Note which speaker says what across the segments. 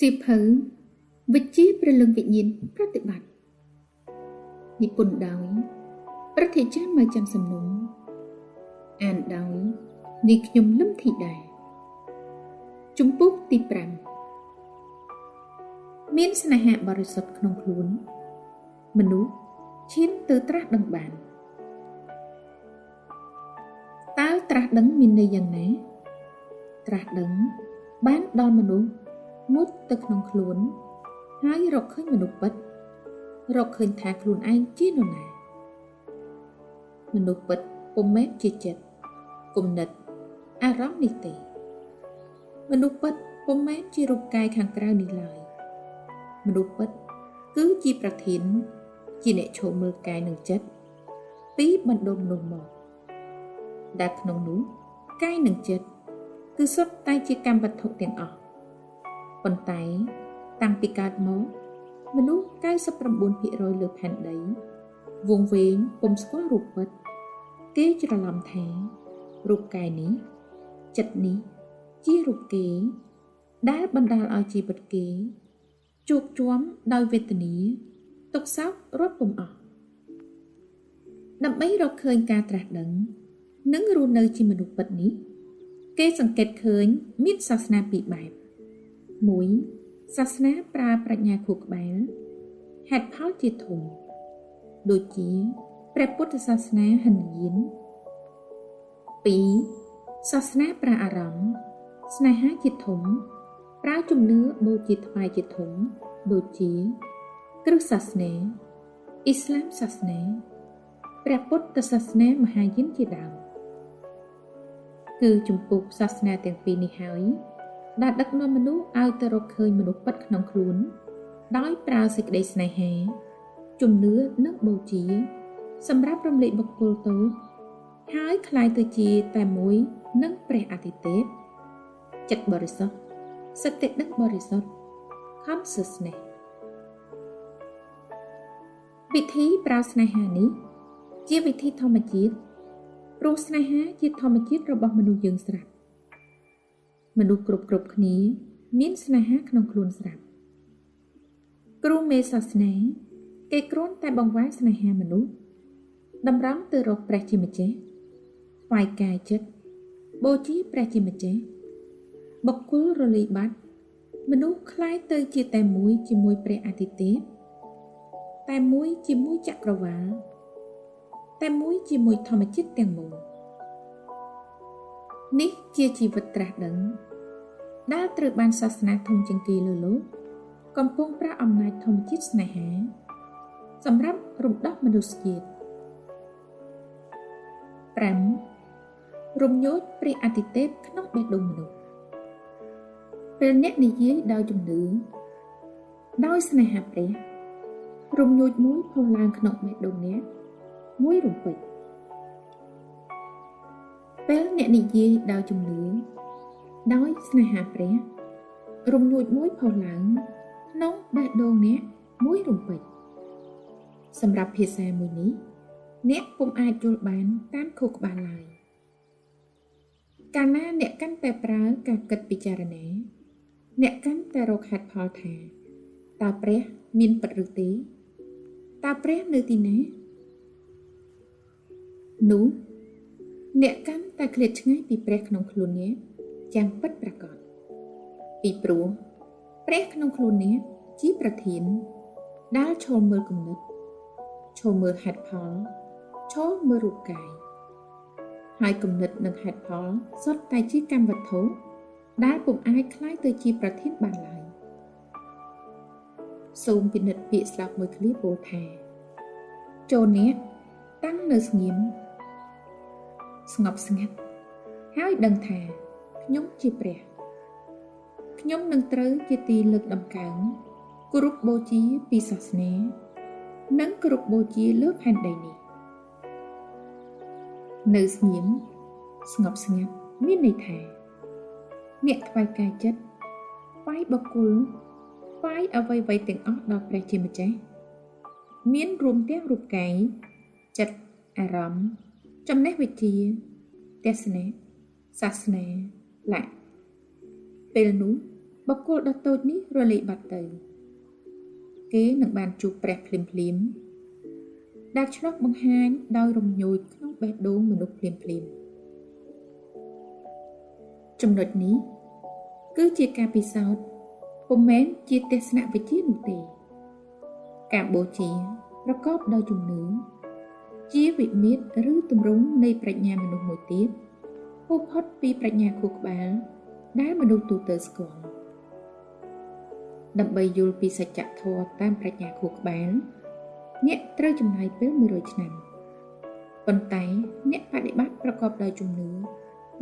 Speaker 1: សៀវភៅវិជ្ជាព្រលឹងវិញ្ញាណប្រតិបត្តិនិពន្ធដោយប្រតិចារម៉ៅចាំសំណុំអានដោយនាងខ្ញុំលឹមធីតាជំពូកទី5មានស្នេហាបរិសុទ្ធក្នុងខ្លួនមនុស្សឈានទៅត្រាស់ដឹងបានតើត្រាស់ដឹងមានន័យយ៉ាងណាត្រាស់ដឹងបានដល់មនុស្សមុតទៅក្នុងខ្លួនហើយរកឃើញមនុស្សពិតរកឃើញថាខ្លួនឯងជានរណាមនុស្សពិតពុំមែនជាចិត្តគំនិតអារម្មណ៍នេះទេមនុស្សពិតពុំមែនជារូបកាយខាងក្រៅនេះឡើយមនុស្សពិតគឺជាប្រធានជាអ្នកឈោមមើលកាយនិងចិត្តពីបណ្ដុំមនុស្សមកដែលក្នុងនោះកាយនិងចិត្តគឺសុទ្ធតែជាកម្មវត្ថុទាំងអស់ប៉ុន្តែតាំងពីកើតមកមនុស្ស 99% លើផែនដីវង្វេងពុំស្គាល់រូបពិតគេច្រឡំថារូបកាយនេះចិត្តនេះជារូបគេដែលបណ្ដាលឲ្យជីវិតគេជួបជាំដោយវេទនាទុក្ខសោករាប់ពុំអស់ដើម្បីរកឃើញការត្រាស់ដឹងនិងរស់នៅជាមនុស្សពិតនេះគេសង្កេតឃើញមានសាសនាពីរបែប1សាសនាប្រើប្រាជ្ញាខួរក្បាលហេតុផលជាធំដូចជាព្រះពុទ្ធសាសនាហិនយាន2សាសនាប្រើអារម្មណ៍ស្នេហាជាធំប្រើជំនឿបូជាថ្វាយជាធំដូចជាគ្រិស្តសាសនាអ៊ីស្លាមសាសនាព្រះពុទ្ធសាសនាមហាយានជាដើមគឺជំពូកសាសនាទាំងពីរនេះហើយដែលដឹកនាំមនុស្សឲ្យទៅរកឃើញមនុស្សពិតក្នុងខ្លួនដោយប្រើសេចក្តីស្នេហាជំនឿនិងបូជាសម្រាប់រំលែកបុគ្គលទោសហើយคล้ายទៅជាតែមួយនឹងព្រះអាទិទេពចិត្តបរិសុទ្ធសតិដឹកបរិសុទ្ធ consciousness វិធីប្រើស្នេហានេះជាវិធីធម្មជាតិព្រោះស្នេហាជាធម្មជាតិរបស់មនុស្សយើងស្រាប់មនុស្សគ្រប់គ្នាមានស្នេហាក្នុងខ្លួនស្រាប់គ្រូមេសាសនាគេគ្រាន់តែបង្វែរស្នេហាមនុស្សតម្រង់ទៅរកព្រះជាម្ចាស់ថ្វាយកាយចិត្តបូជាព្រះជាម្ចាស់បុគ្គលរលាយបាត់មនុស្សคล้ายទៅជាតែមួយជាមួយព្រះអាទិទេពតែមួយជាមួយចក្រវាឡតែមួយជាមួយធម្មជាតិទាំងមូលនេះជាជីវិតត្រាស់ដឹងដែលត្រូវបានសាសនាធំជាងគេលើលោកកំពុងប្រើអំណាចធម្មជាតិស្នេហាសម្រាប់រំដោះមនុស្សជាតិ5រំញោចព្រះអាទិទេពក្នុងបេះដូងមនុស្សពេលអ្នកនិយាយដោយជំនឿដោយស្នេហាព្រះរំញោចមួយផុសឡើងក្នុងបេះដូងអ្នកមួយរំពេចពេលអ្នកនិយាយដោយជំនឿដោយស្នេហាព្រះរំញោចមួយផុសឡើងក្នុងបេះដូងអ្នកមួយរំពេចសម្រាប់ភាសាមួយនេះអ្នកពុំអាចយល់បានតាមខួរក្បាលឡើយកាលណាអ្នកកាន់តែប្រើការគិតពិចារណាអ្នកកាន់តែរកហេតុផលថាតើព្រះមានពិតឬទេតើព្រះនៅទីណានោះអ្នកកាន់តែឃ្លាតឆ្ងាយពីព្រះក្នុងខ្លួនអ្នកយ៉ាងពិតប្រាកដពីព្រោះព្រះក្នុងខ្លួនអ្នកជាប្រធានដែលឈលមើលគំនិតឈលមើលហេតុផលឈលមើលរូបកាយហើយគំនិតនិងហេតុផលសុទ្ធតែជាកម្មវត្ថុដែលពុំអាចคล้ายទៅជាប្រធានបានឡើយសូមពិនិត្យពាក្យស្លោកមួយឃ្លាពោលថាចូលអ្នកតាំងនៅស្ងៀមស្ងប់ស្ងាត់ហើយដឹងថាខ្ញុំជាព្រះខ្ញុំនឹងត្រូវជាទីលើកតម្កើងគោរពបូជាពីសាសនានិងគោរពបូជាលើផែនដីនេះនៅស្ងៀមស្ងប់ស្ងាត់មានន័យថាអ្នកថ្វាយកាយចិត្តថ្វាយបុគ្គលថ្វាយអ្វីៗទាំងអស់ដល់ព្រះជាម្ចាស់មានរួមទាំងរូបកាយចិត្តអារម្មណ៍ចំណេះវិជ្ជាទស្សនៈសាសនាលក្ខពេលនោះ បុគ្គលដ៏តូចនេះរលាយបាត់ទៅគេនឹងបានជួបព្រះភ្លាមៗដែលឆ្លុះបង្ហាញដោយរំញោចក្នុងបេះដូងមនុស្សភ្លាមៗចំណុចនេះគឺជាការពិសោធន៍ពុំមែនជាទស្សនវិជ្ជានោះទេការបូជាប្រកបដោយជំនឿជាវិមាត្រឬទម្រង់នៃប្រាជ្ញាមនុស្សមួយទៀតហួសផុតពីប្រាជ្ញាខួរក្បាលដែលមនុស្សទូទៅស្គាល់ដើម្បីយល់ពីសច្ចធម៌តាមប្រាជ្ញាខួរក្បាលអ្នកត្រូវចំណាយពេល100ឆ្នាំប៉ុន្តែអ្នកបដិបត្តិប្រកបដោយជំនឿ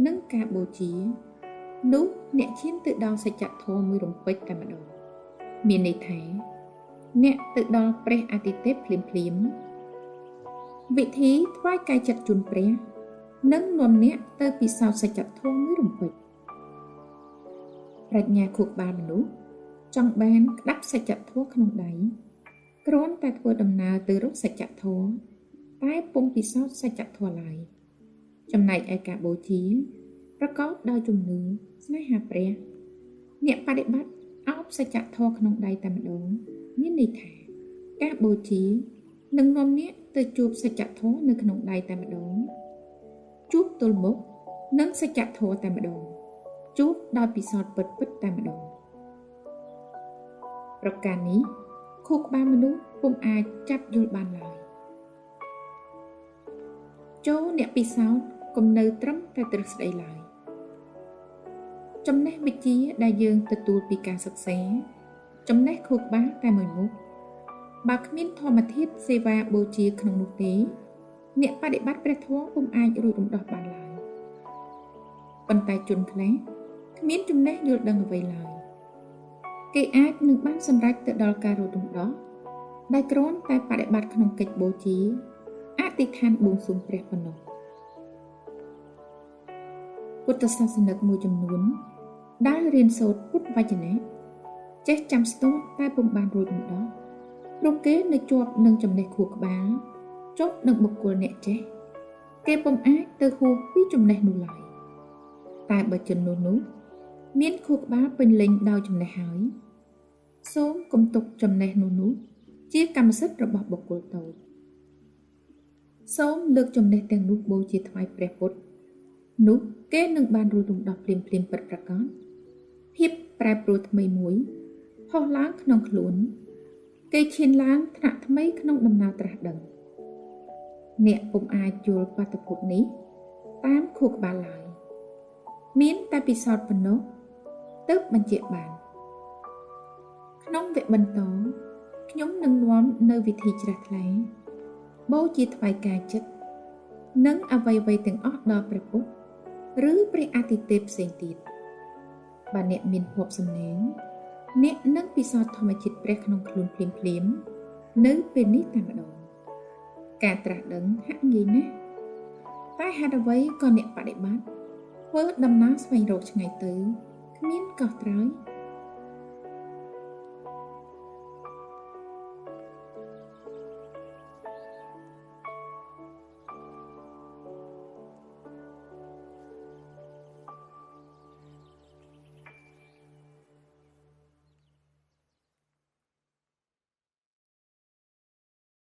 Speaker 1: និងការបូជានោះអ្នកឈានទៅដល់សច្ចធម៌មួយរំពេចតែម្ដងមានន័យថាអ្នកទៅដល់ព្រះអាទិទេពភ្លាមៗវិធីថ្វាយកាយចិត្តជូនព្រះនិងនាំអ្នកទៅពិសោធន៍សច្ចធម៌មួយរំពេចប្រាជ្ញាខួរក្បាលមនុស្សចង់បានក្តាប់សច្ចធម៌ក្នុងដៃគ្រាន់តែធ្វើដំណើរទៅរកសច្ចធម៌តែពុំពិសោធន៍សច្ចធម៌ឡើយចំណែកឯការបូជាប្រកបដោយជំនឿស្នេហាព្រះអ្នកបដិបត្តិអោបសច្ចធម៌ក្នុងដៃតែម្ដងមានន័យថាការបូជានឹងនាំអ្នកទៅជួបសច្ចធម៌នៅក្នុងដៃតែម្ដងជួបទល់មុខនឹងសច្ចធម៌តែម្ដងជួបដោយពិសោធន៍ពិតៗតែម្ដងប្រការនេះខួរក្បាលមនុស្សពុំអាចចាប់យល់បានឡើយចូលអ្នកពិសោធន៍កុំនៅត្រឹមតែទ្រឹស្ដីឡើយចំណេះវិជ្ជាដែលយើងទទួលពីការសិក្សាចំណេះខួរក្បាលតែមួយមុខបើគ្មានធម្មធាតុសេវាបូជាក្នុងនោះទេអ្នកបដិបត្តិព្រះធម៌ពុំអាចរួចរំដោះបានឡើយប៉ុន្តែជនខ្លះគ្មានចំណេះយល់ដឹងអ្វីឡើយគេអាចនឹងបានសម្រេចទៅដល់ការរួចរំដោះដែលគ្រាន់តែបដិបត្តិក្នុងកិច្ចបូជាអធិដ្ឋានបួងសួងព្រះប៉ុណ្ណោះពុទ្ធសាសនិកមួយចំនួនដែលរៀនសូត្រពុទ្ធវចនៈចេះចាំស្ទាត់តែពុំបានរួចរំដោះព្រោះគេនៅជាប់នឹងចំណេះខួរក្បាលជាប់នឹងបុគ្គលអ្នកចេះគេពុំអាចទៅហួសពីចំណេះនោះឡើយតែបើជននោះមានខួរក្បាលពេញលេញដោយចំណេះហើយសូមកុំទុកចំណេះនោះជាកម្មសិទ្ធិរបស់បុគ្គលតូចសូមលើកចំណេះទាំងនោះបូជាថ្វាយព្រះពុទ្ធនោះគេនឹងបានរួចរំដោះភ្លាមពិតប្រាកដភាពប្រែប្រួលថ្មីមួយហោះឡើងក្នុងខ្លួនគេឈានឡើងថ្នាក់ថ្មីក្នុងដំណើរត្រាស់ដឹងអ្នកពុំអាចយល់បាតុភូតនេះតាមខួរក្បាលឡើយមានតែពិសោធន៍ប៉ុណ្ណោះទើបបញ្ជាក់បានក្នុងវគ្គបន្តខ្ញុំនឹងនាំនៅវិធីជ្រះថ្លាបូជាថ្វាយកាយចិត្តនិងអ្វីៗទាំងអស់ដល់ព្រះពុទ្ធឬព្រះអាទិទេពផ្សេងទៀតបើអ្នកមានភពសំណាងអ្នកនឹងពិសោធន៍ធម្មជាតិព្រះក្នុងខ្លួនភ្លាមៗនៅពេលនេះតែម្ដងការត្រាស់ដឹងហាក់ងាយណាស់តែហេតុអ្វីក៏អ្នកបដិបត្តិធ្វើដំណើរស្វែងរកឆ្ងាយទៅគ្មានកោះត្រោយ